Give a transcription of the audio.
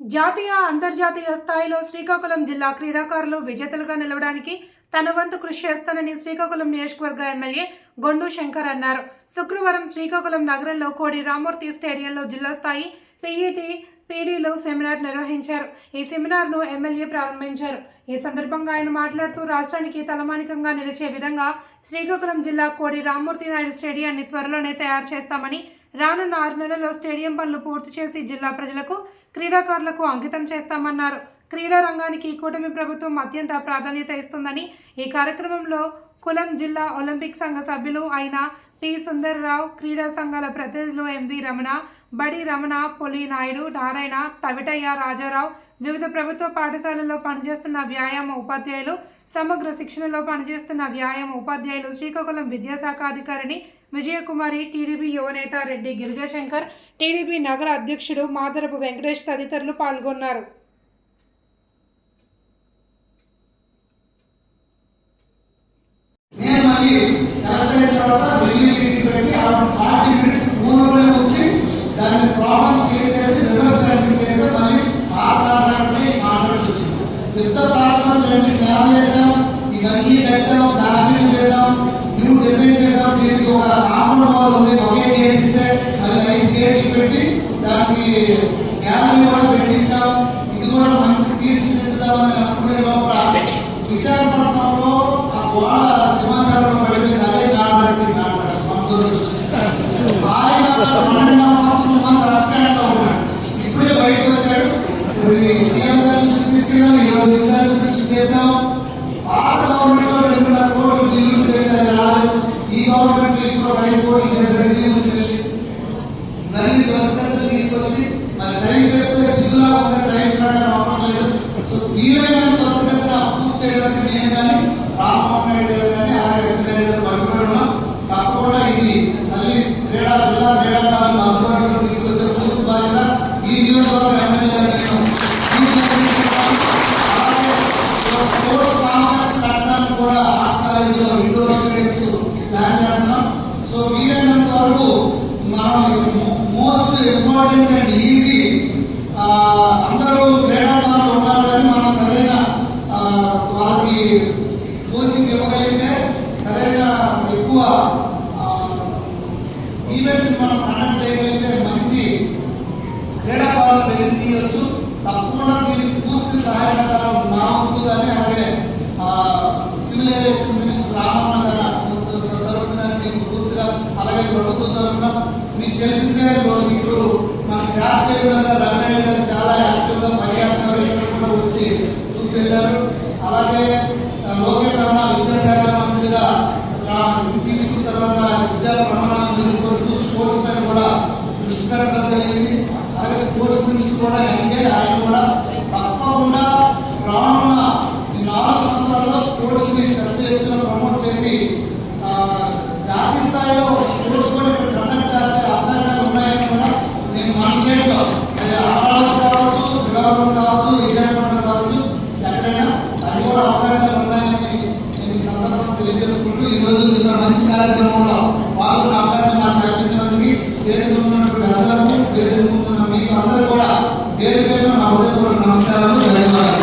జాతీయ అంతర్జాతీయ స్థాయిలో శ్రీకాకుళం జిల్లా క్రీడాకారులు విజేతలుగా నిలవడానికి తన వంతు కృషి చేస్తానని శ్రీకాకుళం నియోజకవర్గ ఎమ్మెల్యే గొండు శంకర్ అన్నారు. శుక్రవారం శ్రీకాకుళం నగరంలో కోడి రామ్మూర్తి స్టేడియంలో జిల్లా స్థాయి పీఈటీ పీడీలు సెమినార్ నిర్వహించారు. ఈ సెమినార్ను ఎమ్మెల్యే ప్రారంభించారు. ఈ సందర్భంగా ఆయన మాట్లాడుతూ రాష్ట్రానికి తలమానికంగా నిలిచే విధంగా శ్రీకాకుళం జిల్లా కోడి రామ్మూర్తి నాయుడు స్టేడియాన్ని త్వరలోనే తయారు చేస్తామని, రానున్న 6 నెలల్లో స్టేడియం పనులు పూర్తి చేసి జిల్లా ప్రజలకు క్రీడాకారులకు అంకితం చేస్తామన్నారు. క్రీడా రంగానికి కూటమి ప్రభుత్వం అత్యంత ప్రాధాన్యత ఇస్తుందని, ఈ కార్యక్రమంలో కులం జిల్లా ఒలింపిక్ సంఘ సభ్యులు అయిన పి సుందర్రావు, క్రీడా సంఘాల ప్రతినిధులు ఎంవి రమణ, బడి రమణ, పొలి నాయుడు, నారాయణ, తవిటయ్య, రాజారావు, వివిధ ప్రభుత్వ పాఠశాలల్లో పనిచేస్తున్న వ్యాయామ ఉపాధ్యాయులు, సమగ్ర శిక్షణలో పనిచేస్తున్న వ్యాయామ ఉపాధ్యాయులు, శ్రీకాకుళం విద్యాశాఖ అధికారిని విజయకుమారి, టీడీపీ యువనేత రెడ్డి గిరిజాశంకర్, టీడీపీ నగర అధ్యక్షుడు మాదరపు వెంకటేష్ తదితరులు పాల్గొన్నారు. ఇవన్నీ పెట్టాం, ప్లాస్టింగ్ చేసాం, న్యూ డిజైన్ చేసాం. దీనికి ఒక కాంపౌండ్ వాల్ ఉంది, ఒకే గేట్ ఇస్తే మళ్ళీ 5 గేట్లు పెట్టి దానికి గ్యాలరీ కూడా పెట్టించాం. ఇది కూడా మంచి తీర్చిదిద్దామని అనుకునే లోపల విశాఖపట్నంలో ఆ గోడ సింహాచలంలో పడిపోయింది. అదే కాంట్రాక్ట్ ఆయన 2.5 months సస్పెండ్లో ఉన్నాడు. ఇప్పుడే బయటకు వచ్చాడు. సీఎం గారి తీసుకెళ్ళాం, ఈరోజు ఇన్ఛార్జ్ కృషి చెప్పాం. పాత గవర్నమెంట్ లో 2.5 కోట్లు నిధులు ఉండేది, అది రాలేదు. ఈ గవర్నమెంట్ ఇప్పుడు 5 కోట్లు చేసే నిధులు ఉండేది. ఇవన్నీ త్వరితగతిన తీసుకొచ్చి మరి టైం చెప్తే సిద్ధులా ఉంది, టైం ప్రకారం అవ్వట్లేదు. సో వీలైనంత త్వరితగతిన పూర్తి చేయడానికి నేను కానీ రామ్మోహన్ నాయుడు గారు కానీ అలాగే ఎస్ఎన్ గారు పట్టుబడున్నాం. తప్పకుండా ఇది మళ్ళీ జిల్లా క్రీడాకారులు అందుబాటులో తీసుకొచ్చే పూర్తి బాధ్యత ఈ నియోజకవర్గ ఎమ్మెల్యే స్పోర్ట్స్ కాంప్లెక్స్ కట్టడానికి కూడా ఆర్ట్స్ కాలేజీలో ఇండోర్ స్టేడియంస్ ప్లాన్ చేస్తున్నాం. సో వీలైనంత వరకు మనం మోస్ట్ ఇంపార్టెంట్ అండ్ ఈజీ అందరూ క్రీడాకారులు ఉన్నారు కానీ మనం సరైన వాళ్ళకి కోచింగ్ ఇవ్వగలిగితే సరైన ఎక్కువ ఈవెంట్స్ మనం కండక్ట్ చేయగలిగితే మంచి క్రీడాకారులు వెలికి తీయవచ్చు. తప్పకుండా దీనికి పూర్తి సహాయ సహకారం నా వంతు కానీ అలాగే సివిల్ ఏవియేషన్ మినిస్టర్ రామన్న తరఫున మీకు పూర్తిగా అలాగే ప్రభుత్వం తరఫున మీకు తెలిసిందే. ఇప్పుడు మన శాఖ చైర్మన్ గారు రమణాయుడు గారు చాలా యాక్టివ్గా పనిచేస్తున్నారు. ఇక్కడ కూడా వచ్చి చూసి వెళ్ళారు. అలాగే లోకేష్ అన్న విద్యాశాఖ మంత్రిగా తీసుకున్న తర్వాత విద్యా ప్రమాణాలను నిలుపుకుంటూ స్పోర్ట్స్ పైన కూడా దృష్టి పెట్టడం జరిగింది. అలాగే స్పోర్ట్స్ మినిస్టర్ కూడా ఆయన కూడా తప్పకుండా రానున్న ఈ 4 సంవత్సరాల్లో స్పోర్ట్స్ ని పెద్ద ఎత్తున ప్రమోట్ చేసి జాతీయ స్థాయిలో స్పోర్ట్స్ కూడా ఇక్కడ కండక్ట్ చేసే అవకాశాలు ఉన్నాయని కూడా నేను మన స్టేట్లో అమరావతి కావచ్చు, శ్రీకాకుళం కావచ్చు, విశాఖపట్నం కావచ్చు, ఎక్కడైనా అది కూడా అవకాశాలు ఉన్నాయని నేను ఈ సందర్భంగా తెలియజేసుకుంటూ ఈరోజు ఇంత మంచి కార్యక్రమంలో పాల్గొనే అవకాశం నాకు